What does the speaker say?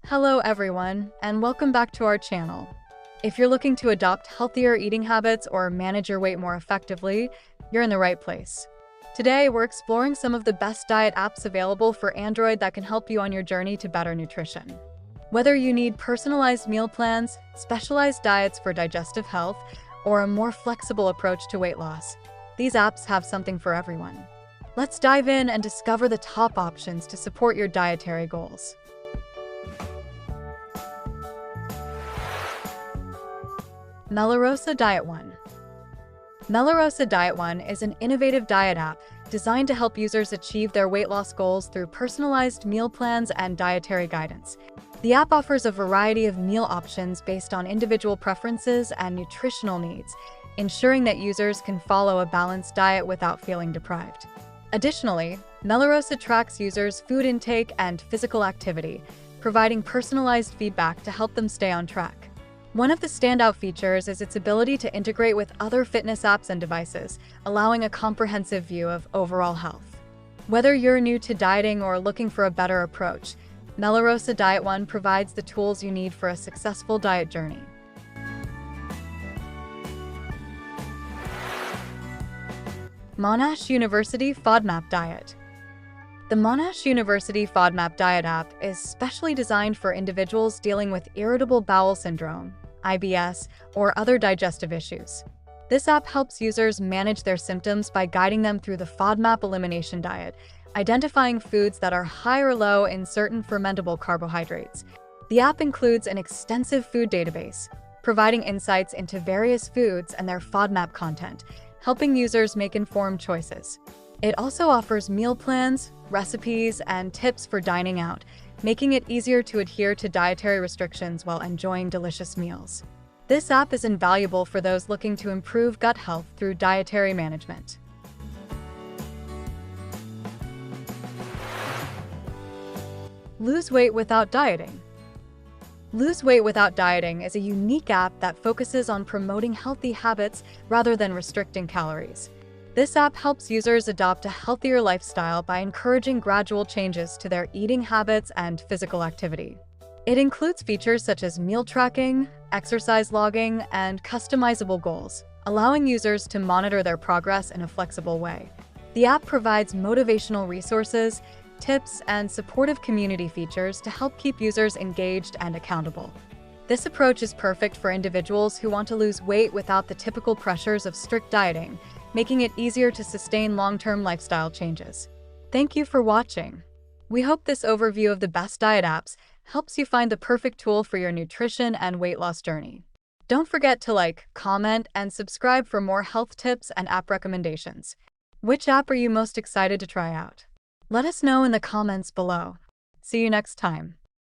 Hello everyone, and welcome back to our channel. If you're looking to adopt healthier eating habits or manage your weight more effectively, you're in the right place. Today, we're exploring some of the best diet apps available for Android that can help you on your journey to better nutrition. Whether you need personalized meal plans, specialized diets for digestive health, or a more flexible approach to weight loss, these apps have something for everyone. Let's dive in and discover the top options to support your dietary goals. Melarosa DietOne. Melarosa DietOne is an innovative diet app designed to help users achieve their weight loss goals through personalized meal plans and dietary guidance. The app offers a variety of meal options based on individual preferences and nutritional needs, ensuring that users can follow a balanced diet without feeling deprived. Additionally, Melarosa tracks users' food intake and physical activity, providing personalized feedback to help them stay on track. One of the standout features is its ability to integrate with other fitness apps and devices, allowing a comprehensive view of overall health. Whether you're new to dieting or looking for a better approach, Melarosa DietOne provides the tools you need for a successful diet journey. Monash University FODMAP Diet. The Monash University FODMAP Diet app is specially designed for individuals dealing with irritable bowel syndrome, IBS, or other digestive issues. This app helps users manage their symptoms by guiding them through the FODMAP elimination diet, identifying foods that are high or low in certain fermentable carbohydrates. The app includes an extensive food database, providing insights into various foods and their FODMAP content, helping users make informed choices. It also offers meal plans, recipes, and tips for dining out, making it easier to adhere to dietary restrictions while enjoying delicious meals. This app is invaluable for those looking to improve gut health through dietary management. Lose weight without dieting. Lose Weight Without Dieting is a unique app that focuses on promoting healthy habits rather than restricting calories. This app helps users adopt a healthier lifestyle by encouraging gradual changes to their eating habits and physical activity. It includes features such as meal tracking, exercise logging, and customizable goals, allowing users to monitor their progress in a flexible way. The app provides motivational resources, tips, and supportive community features to help keep users engaged and accountable. This approach is perfect for individuals who want to lose weight without the typical pressures of strict dieting, making it easier to sustain long-term lifestyle changes. Thank you for watching. We hope this overview of the best diet apps helps you find the perfect tool for your nutrition and weight loss journey. Don't forget to like, comment, and subscribe for more health tips and app recommendations. Which app are you most excited to try out? Let us know in the comments below. See you next time.